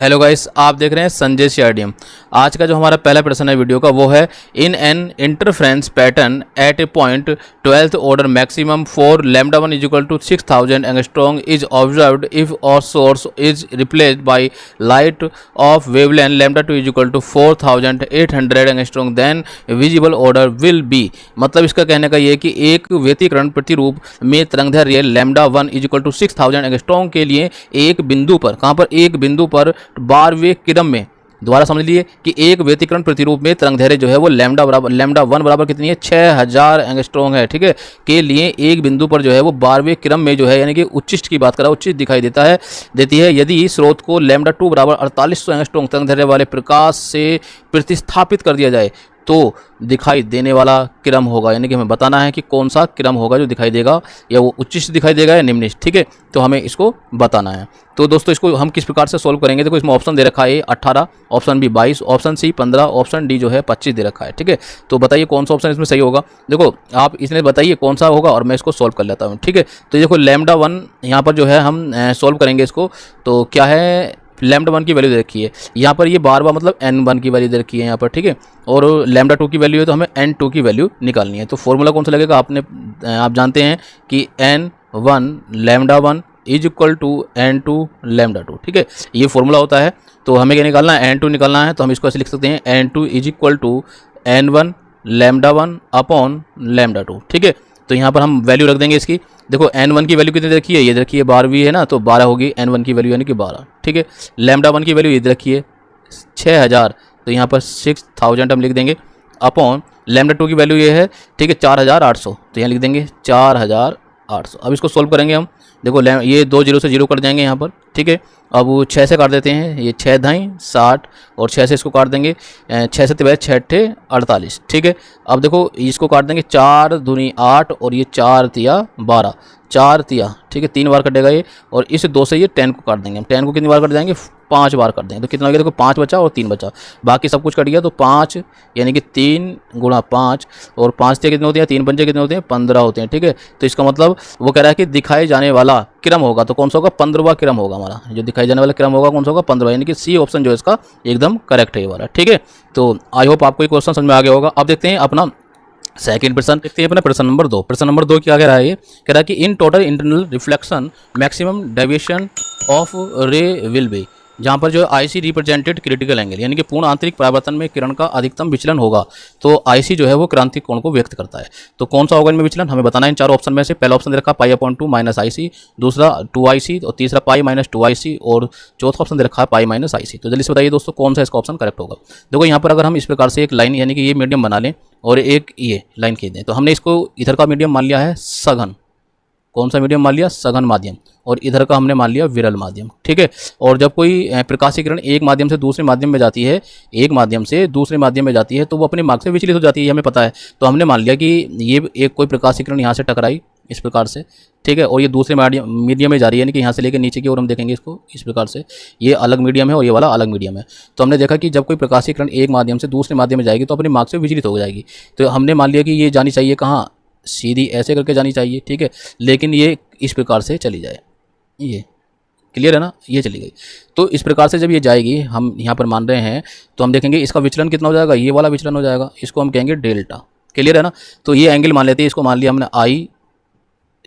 Hello guys, आप देख रहे हैं संजय सीआरडीएम। आज का जो हमारा पहला प्रश्न है वीडियो का वो है in an interference pattern at a point 12th order maximum for lambda 1 is equal to 6000 angstrom is observed if our source is replaced by light of wavelength lambda 2 is equal to 4800 angstrom then visible order will be. मतलब इसका कहने का ये कि एक व्यतिकरण प्रतिरूप में तरंगदैर्घ्य lambda 1 is equal to 6000 angstrom के लिए एक बिंदु पर, कहाँ पर, एक बिंदु पर 12वें क्रम में, दोबारा समझ लीजिए कि एक व्यतिकरण प्रतिरूप में तरंगदैर्घ्य जो है वो लैम्डा 1 बराबर कितनी है, 6000 एंगस्ट्रॉम है, ठीक है, के लिए एक बिंदु पर जो है वो 12वें क्रम में जो है यानी कि उच्चिष्ट की बात करा, उच्चिष्ट दिखाई देती है यदि स्रोत को लैम्डा 2 बराबर 4800 एंगस्ट्रॉम तरंगदैर्घ्य वाले प्रकाश से प्रतिस्थापित कर दिया जाए तो दिखाई देने वाला क्रम होगा, यानी कि हमें बताना है कि कौन सा क्रम होगा जो दिखाई देगा, या वो उच्चिष्ट दिखाई देगा या निम्निष्ट, ठीक है, तो हमें इसको बताना है। तो दोस्तों इसको हम किस प्रकार से सोल्व करेंगे, देखो इसमें ऑप्शन दे रखा है 18, option B 22, option C 15, option D जो है 25 दे रखा है, ठीक है। तो बताइए कौन सा ऑप्शन इसमें सही होगा। देखो आप इसने बताइए कौन सा होगा और मैं इसको सोल्व कर लेता हूँ, ठीक है। तो देखो लैम्डा 1 यहाँ पर जो है हम सोल्व करेंगे इसको, तो क्या है, लैम्डा 1 की वैल्यू दे रखी है यहाँ पर, ये बार मतलब n1 की वैल्यू दे रखी है यहाँ पर, ठीक है, और लैम्डा 2 की वैल्यू है तो हमें n2 की वैल्यू निकालनी है। तो फॉर्मूला कौन सा लगेगा, आप जानते हैं कि n1 lambda 1 is equal to n2 lambda 2, ठीक है, ये फॉर्मूला होता है। तो हमें क्या निकालना है, n2 निकालना है, तो हम इसको ऐसे लिख सकते हैं n2 is equal to n1 lambda 1 upon lambda 2, ठीक है। तो यहाँ पर हम वैल्यू रख देंगे इसकी। देखो n1 की वैल्यू कितनी रखी है, ये रखी है 12 है ना, तो 12 होगी n1 की वैल्यू यानी कि 12, ठीक है। लैम्डा 1 की वैल्यू ये रखी है 6000, तो यहाँ पर 6000 हम लिख देंगे अपॉन लैम्डा 2 की वैल्यू ये है, ठीक है, 4800, तो यहाँ लिख देंगे 4800। अब इसको सोल्व करेंगे हम। देखो ये 2 0 से 0 कट जाएंगे यहाँ पर, ठीक है। अब 6 से काट देते हैं, ये 6 धाई 60 और 6 से इसको काट देंगे, 6 से 6 48, ठीक है। अब देखो इसको काट देंगे 4 दूनी 8 और ये 4 तिया 12, 4 तिया, ठीक है, 3 बार कटेगा ये, और इस 2 से ये 10 को काट देंगे हम। 10 को कितनी बार कट जाएंगे, 5 बार कर देंगे, तो कितना हो गया, देखो 5 बचा और 3 बचा, बाकी सब कुछ कट गया। तो 5 यानी कि 3 गुणा 5 और 5 तिया कितने होते हैं, 3 पंजे कितने होते हैं, 15 होते हैं, ठीक है। तो इसका मतलब वो कह रहा है कि दिखाए जाने वाला क्रम होगा, तो कौन सा होगा, 15वां क्रम होगा हमारा, जो दिखाई जाने वाला क्रम होगा कौन सा होगा, 15वां, यानी कि सी ऑप्शन जो है इसका एकदम करेक्ट है ये वाला, ठीक है। तो आई होप आपको ये क्वेश्चन समझ में आ गया होगा। अब देखते हैं अपना सेकंड प्रश्न, देखते हैं अपना प्रश्न नंबर 2। प्रश्न नंबर 2 क्या कह रहा है, ये कह रहा है कि in total internal reflection maximum deviation of रे विल बी, जहाँ पर जो आईसी रिप्रेजेंटेड क्रिटिकल एंगल, यानी कि पूर्ण आंतरिक परावर्तन में किरण का अधिकतम विचलन होगा। तो आईसी जो है वो क्रांतिक कोण को व्यक्त करता है। तो कौन सा होगा इनमें विचलन, हमें बताना है इन चारों ऑप्शन में से। पहला ऑप्शन दे रखा पाई अपॉन 2 माइनस आईसी, दूसरा 2IC और तीसरा पाई माइनस 2IC और चौथा ऑप्शन दे रखा है पाई माइनस आईसी। तो जल्दी से बताइए दोस्तों कौन सा इसका ऑप्शन करेक्ट होगा। देखो यहाँ पर अगर हम इस प्रकार से एक लाइन यानी कि ये मीडियम बना लें और एक ये लाइन खींच दें, तो हमने इसको इधर का मीडियम मान लिया है सघन, कौन सा मीडियम मान लिया, सघन माध्यम, और इधर का हमने मान लिया विरल माध्यम, ठीक है। और जब कोई प्रकाशीय किरण एक माध्यम से दूसरे माध्यम में जाती है, एक माध्यम से दूसरे माध्यम में जाती है, तो वो अपने मार्ग से विचलित हो जाती है, हमें पता है। तो हमने मान लिया कि ये एक कोई प्रकाशीय किरण यहाँ से टकराई इस प्रकार से, ठीक है, और ये दूसरे मीडियम में जा रही है, यानी कि यहाँ से लेकर नीचे की ओर हम देखेंगे इसको इस प्रकार से, ये अलग मीडियम है और ये वाला अलग मीडियम है। तो हमने देखा कि जब कोई प्रकाशीय किरण एक माध्यम से दूसरे माध्यम में जाएगी तो अपने मार्ग से विचलित हो जाएगी। तो हमने मान लिया कि ये जानी चाहिए कहाँ, सीधी ऐसे करके जानी चाहिए, ठीक है, लेकिन ये इस प्रकार से चली जाए, ये क्लियर है ना, ये चली गई। तो इस प्रकार से जब ये जाएगी, हम यहाँ पर मान रहे हैं, तो हम देखेंगे इसका विचलन कितना हो जाएगा, ये वाला विचलन हो जाएगा, इसको हम कहेंगे डेल्टा, क्लियर है ना। तो ये एंगल मान लेते हैं, इसको मान लिया हमने आई,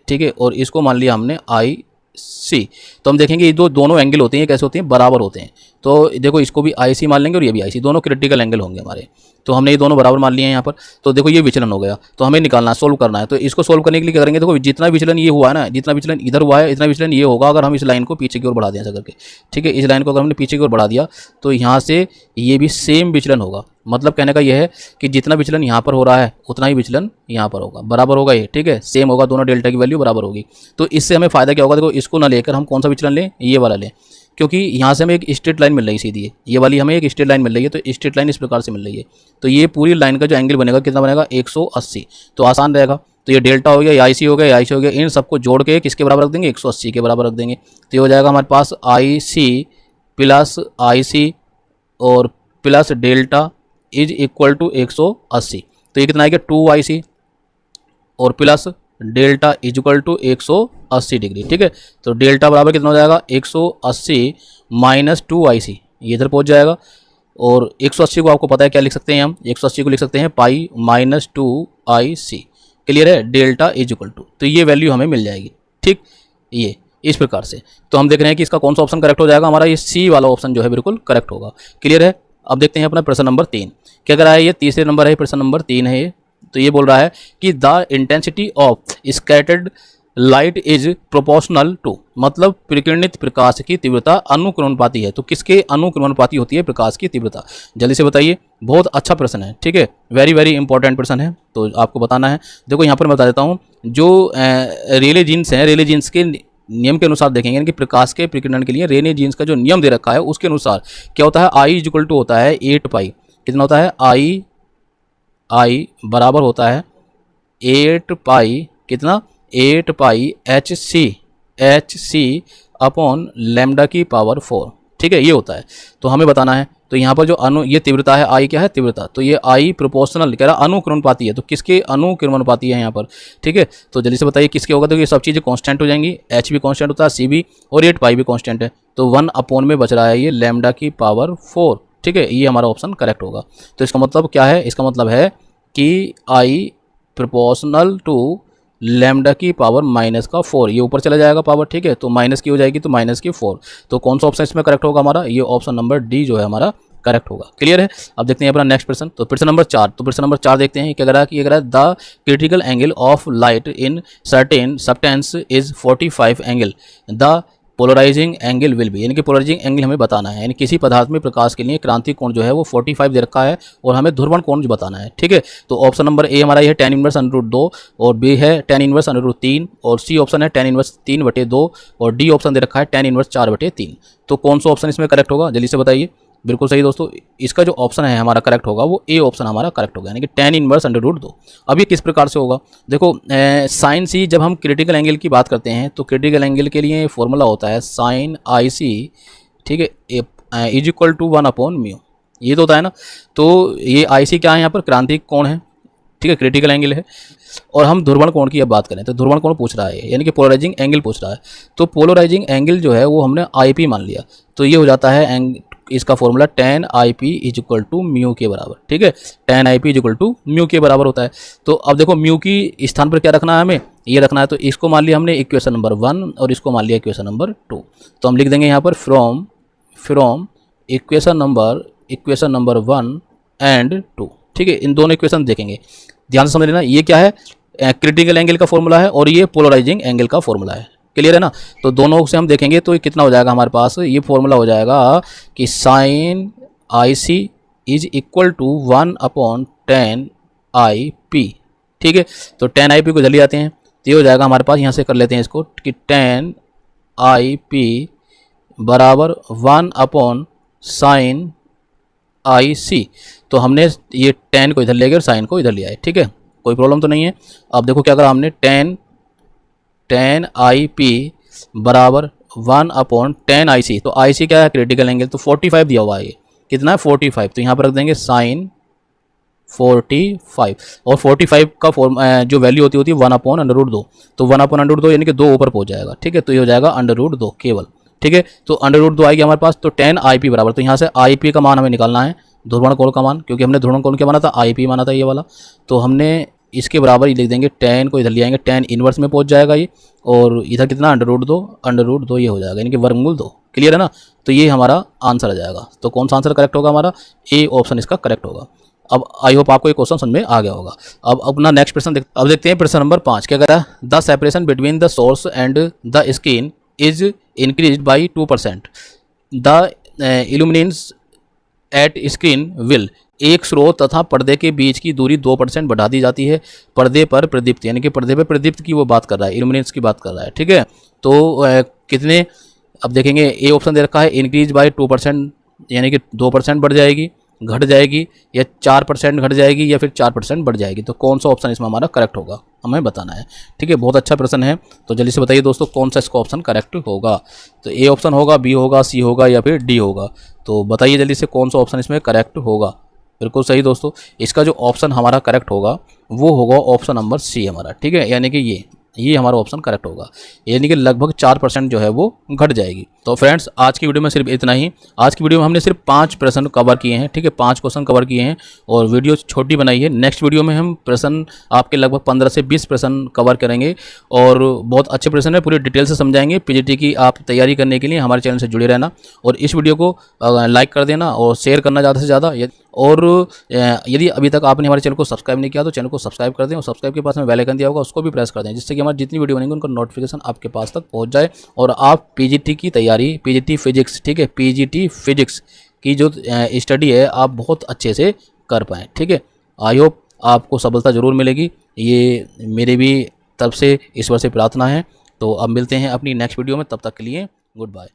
ठीक है, और इसको मान लिया हमने IC। तो हम देखेंगे ये दोनों एंगल होते हैं, कैसे होते हैं, बराबर होते हैं। तो देखो इसको भी IC मान लेंगे और ये भी IC, दोनों क्रिटिकल एंगल होंगे हमारे। तो हमने ये दोनों बराबर मान लिए हैं यहाँ पर। तो देखो ये विचलन हो गया, तो हमें निकालना है, सोल्व करना है। तो इसको सोल्व करने के लिए क्या करेंगे, देखो जितना विचलन ये हुआ है ना, जितना विचलन इधर हुआ है, इतना विचलन ये होगा अगर हम इस लाइन को पीछे की ओर बढ़ा दें ऐसा करके, ठीक है। इस लाइन को अगर हमने पीछे की ओर बढ़ा दिया तो यहाँ से ये भी सेम विचलन होगा। मतलब कहने का यह है कि जितना विचलन यहाँ पर हो रहा है उतना ही विचलन यहाँ पर होगा, बराबर होगा ये, ठीक है, सेम होगा, दोनों डेल्टा की वैल्यू बराबर होगी। तो इससे हमें फ़ायदा क्या होगा, देखो इसको ना लेकर हम कौन सा विचलन लें, ये वाला लें, क्योंकि यहाँ से हमें एक स्ट्रेट लाइन मिल रही है सीधी, ये वाली हमें एक स्ट्रेट लाइन मिल रही है, तो स्ट्रेट लाइन इस प्रकार से मिल रही है। तो ये पूरी लाइन का जो एंगल बनेगा कितना बनेगा, 180, तो आसान रहेगा। तो ये डेल्टा हो गया, IC हो गया, IC हो गया, इन सबको जोड़ के किसके बराबर रख देंगे, 180 के बराबर रख देंगे। तो ये हो जाएगा हमारे पास IC प्लस IC और plus delta is equal to 180। तो ये कितना आएगा, 2IC और plus delta is equal to 180 degree, ठीक है। तो डेल्टा बराबर कितना हो जाएगा, 180 माइनस 2IC, ये इधर पहुंच जाएगा। और 180 को आपको पता है क्या लिख सकते हैं हम, 180 को लिख सकते हैं पाई माइनस 2IC। क्लियर है, डेल्टा इज इक्वल टू, तो ये वैल्यू हमें मिल जाएगी। ठीक, ये इस प्रकार से। तो हम देख रहे हैं कि इसका कौन सा ऑप्शन करेक्ट हो जाएगा, हमारा ये सी वाला ऑप्शन जो है बिल्कुल करेक्ट होगा। क्लियर है। अब देखते हैं अपना प्रश्न नंबर 3 क्या कर रहा है, ये तीसरे नंबर है, प्रश्न नंबर 3 है ये। तो ये बोल रहा है कि the intensity of scattered light is proportional to, मतलब विकिरणित प्रकाश की तीव्रता अनुक्रमणपाती है। तो किसके अनुक्रमणपाती होती है प्रकाश की तीव्रता, जल्दी से बताइए। बहुत अच्छा प्रश्न है, ठीक है, वेरी वेरी इंपॉर्टेंट प्रश्न है, तो आपको बताना है। देखो यहाँ पर मैं बता देता हूँ, जो रेले जीन्स हैं, रेले जीन्स के नियम के अनुसार देखेंगे, यानी कि प्रकाश के प्रकीर्णन के लिए रेले जीन्स का जो नियम दे रखा है उसके अनुसार क्या होता है, आई इज इक्वल टू होता है 8 पाई, कितना होता है, आई बराबर होता है 8 पाई, कितना, 8 पाई HC अपॉन लैम्डा की पावर 4। ठीक है, ये होता है। तो हमें बताना है, तो यहाँ पर जो ये तीव्रता है, आई क्या है, तीव्रता, तो ये आई प्रोपोर्शनल कह रहा अनुक्रमणपाती है, तो किसके अनुक्रमणपाती है यहाँ पर। ठीक है, तो जल्दी से बताइए किसके होगा। तो ये सब चीज़ें कांस्टेंट हो जाएंगी, H भी कांस्टेंट होता है, C भी, और 8 पाई भी कांस्टेंट है, तो 1 अपॉन में बच रहा है ये लैम्डा की पावर 4। ठीक है, ये हमारा ऑप्शन करेक्ट होगा। तो इसका मतलब क्या है, इसका मतलब है कि आई प्रोपोर्शनल टू लैम्डा की पावर माइनस का 4, ये ऊपर चला जाएगा पावर। ठीक है, तो माइनस की हो जाएगी, तो माइनस की 4। तो कौन सा ऑप्शन इसमें करेक्ट होगा हमारा, ये ऑप्शन नंबर डी जो है हमारा करेक्ट होगा। क्लियर है। अब देखते हैं अपना नेक्स्ट प्रश्न, तो प्रश्न नंबर 4। तो प्रश्न नंबर 4 देखते हैं क्या कह रहा है कि अगर the critical angle of light in certain substance is 45 angle, the polarising angle will be, यानी कि पोलराइजिंग एंगल हमें बताना है, यानी किसी पदार्थ में प्रकाश के लिए क्रांतिक कोण जो है वो 45 दे रखा है और हमें ध्रुवण कोण जो बताना है। ठीक है, तो ऑप्शन नंबर ए हमारा ये है tan इनवर्स √2, और बी है tan इनवर्स √3, और सी ऑप्शन है tan इनवर्स 3/2, और डी ऑप्शन दे रखा है tan इनवर्स 4/3। तो कौन सा ऑप्शन इसमें करेक्ट होगा, जल्दी से बताइए। बिल्कुल सही दोस्तों, इसका जो ऑप्शन है हमारा करेक्ट होगा वो ए ऑप्शन हमारा करेक्ट होगा, यानी कि tan इनवर्स √2। अब ये किस प्रकार से होगा, देखो साइन सी, जब हम क्रिटिकल एंगल की बात करते हैं तो क्रिटिकल एंगल के लिए फॉर्मूला होता है साइन IC, ठीक है, इज इक्वल टू 1/μ, ये तो होता है ना। तो ये IC क्या है, यहाँ पर क्रांतिक कोण है, ठीक है, क्रिटिकल एंगल है। और हम ध्रुवण कोण की अब बात करें तो ध्रुवण कोण पूछ रहा है, यानी कि पोलराइजिंग एंगल पूछ रहा है। तो पोलराइजिंग एंगल जो है वो हमने IP मान लिया, तो ये हो जाता है इसका formula tan IP is equal to mu के बराबर। ठीक है, tan IP is equal to mu के बराबर होता है। तो अब देखो म्यू की स्थान पर क्या रखना है, हमें ये रखना है, तो इसको मान लिया हमने इक्वेशन नंबर 1 और इसको मान लिया इक्वेशन नंबर 2। तो हम लिख देंगे यहाँ पर फ्रॉम इक्वेशन नंबर 1 एंड 2। ठीक है, इन दोनों इक्वेशन देखेंगे, ध्यान से समझ लेना। ये क्या है, क्रिटिकल एंगल का फॉर्मूला है और ये पोलराइजिंग एंगल का फॉर्मूला है। क्लियर है ना। तो दोनों से हम देखेंगे तो कितना हो जाएगा हमारे पास, ये फॉर्मूला हो जाएगा कि sine IC is equal to 1/tan IP। ठीक है, तो tan IP को जल्दी आते हैं, तो ये हो जाएगा हमारे पास, यहाँ से कर लेते हैं इसको कि tan IP बराबर 1/sin IC। तो हमने ये tan को इधर ले गए और साइन को इधर लिया है। ठीक है, कोई प्रॉब्लम तो नहीं है। अब देखो क्या करा हमने, tan IP बराबर 1/tan IC। तो IC क्या है, क्रिटिकल एंगल, तो 45 दिया हुआ है, ये कितना है 45, तो यहाँ पर रख देंगे साइन 45, और 45 का जो वैल्यू होती है 1/√2, तो 1/√2 यानी कि 2 ऊपर पहुंच जाएगा। ठीक है, तो ये हो जाएगा √2 केवल। ठीक है, तो √2 आएगी हमारे पास, तो tan IP बराबर, तो यहाँ से IP का मान हमें निकालना है, ध्रुवण कोण का मान, क्योंकि हमने ध्रुवण कोण क्या माना था, IP माना था ये वाला। तो हमने इसके बराबर ही लिख देंगे, tan को इधर ले आएंगे, tan इनवर्स में पहुंच जाएगा ये, और इधर कितना √2 ये हो जाएगा, यानी कि वर्गमूल 2। क्लियर है ना। तो ये हमारा आंसर आ जाएगा। तो कौन सा आंसर करेक्ट होगा हमारा, ए ऑप्शन इसका करेक्ट होगा। अब आई होप आपको ये क्वेश्चन समझ में आ गया होगा। अब अपना नेक्स्ट प्रश्न अब देखते हैं प्रश्न नंबर 5 क्या कहता है, the separation between the source and the screen is increase by 2%, the illuminance at screen will, एक स्रोत तथा पर्दे के बीच की दूरी 2% बढ़ा दी जाती है, पर्दे पर प्रदीप्त, यानी कि पर्दे पर प्रदीप्त की वो बात कर रहा है, इल्यूमिनेंस की बात कर रहा है। ठीक है, तो कितने, अब देखेंगे ए ऑप्शन दे रखा है इंक्रीज बाय 2%, यानी कि 2% बढ़ जाएगी, घट जाएगी, या 4% घट जाएगी, या फिर 4% बढ़ जाएगी। तो कौन सा ऑप्शन इसमें हमारा करेक्ट होगा हमें बताना है। ठीक है, बहुत अच्छा प्रश्न है, तो जल्दी से बताइए दोस्तों कौन सा इसका ऑप्शन करेक्ट होगा। तो ए ऑप्शन होगा, बी होगा, सी होगा, या फिर डी होगा। तो बताइए जल्दी से कौन सा ऑप्शन इसमें करेक्ट होगा। बिल्कुल सही दोस्तों, इसका जो ऑप्शन हमारा करेक्ट होगा वो होगा ऑप्शन नंबर सी हमारा। ठीक है, यानी कि ये हमारा ऑप्शन करेक्ट होगा, यानी कि लगभग 4% जो है वो घट जाएगी। तो फ्रेंड्स आज की वीडियो में सिर्फ इतना ही। आज की वीडियो में हमने सिर्फ 5 प्रश्न कवर किए हैं, ठीक है, 5 क्वेश्चन कवर किए हैं और वीडियो छोटी बनाई है। नेक्स्ट वीडियो में हम प्रश्न आपके लगभग 15 से 20 प्रश्न कवर करेंगे और बहुत अच्छे प्रश्न है, पूरी डिटेल से समझाएंगे। पीजीटी की आप तैयारी करने के लिए हमारे चैनल से जुड़े रहना और इस वीडियो को लाइक कर देना और शेयर करना ज़्यादा से ज़्यादा। और यदि अभी तक आपने हमारे चैनल को सब्सक्राइब नहीं किया तो चैनल को सब्सक्राइब कर दें और सब्सक्राइब के पास में बेल आइकन दिया होगा उसको भी प्रेस कर दें, जिससे कि हमारी जितनी वीडियो बनेंगे उनका नोटिफिकेशन आपके पास तक पहुंच जाए और आप पीजीटी की तैयारी, पीजीटी फिजिक्स, ठीक है, पीजीटी फिजिक्स की जो स्टडी है आप बहुत अच्छे से कर पाएँ, ठीक है। आई होप आपको सफलता ज़रूर मिलेगी, ये मेरे भी तरफ से ईश्वर से प्रार्थना है। तो अब मिलते हैं अपनी नेक्स्ट वीडियो में, तब तक के लिए गुड बाय।